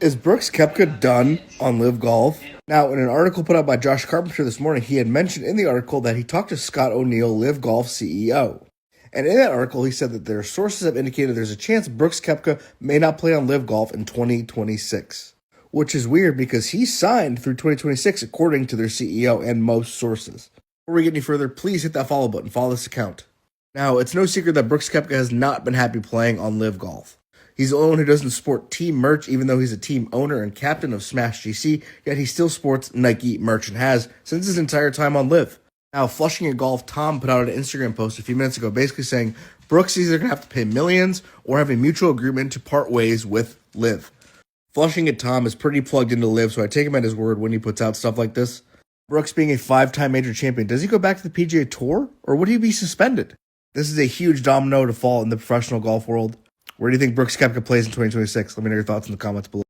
Is Brooks Koepka done on Live Golf? Now, in an article put out by Josh Carpenter this morning, he had mentioned in the article that he talked to Scott O'Neill, Live Golf CEO. And in that article, he said that their sources have indicated there's a chance Brooks Koepka may not play on Live Golf in 2026. Which is weird because he signed through 2026 according to their CEO and most sources. Before we get any further, please hit that follow button. Follow this account. Now, it's no secret that Brooks Koepka has not been happy playing on Live Golf. He's the only one who doesn't sport team merch, even though he's a team owner and captain of Smash GC, yet he still sports Nike merch and has since his entire time on Live. Now, Flushing at Golf, Tom put out an Instagram post a few minutes ago basically saying Brooks is either going to have to pay millions or have a mutual agreement to part ways with Live. Flushing at Tom is pretty plugged into Live, so I take him at his word when he puts out stuff like this. Brooks being a 5-time major champion, does he go back to the PGA Tour or would he be suspended? This is a huge domino to fall in the professional golf world. Where do you think Brooks Koepka plays in 2026? Let me know your thoughts in the comments below.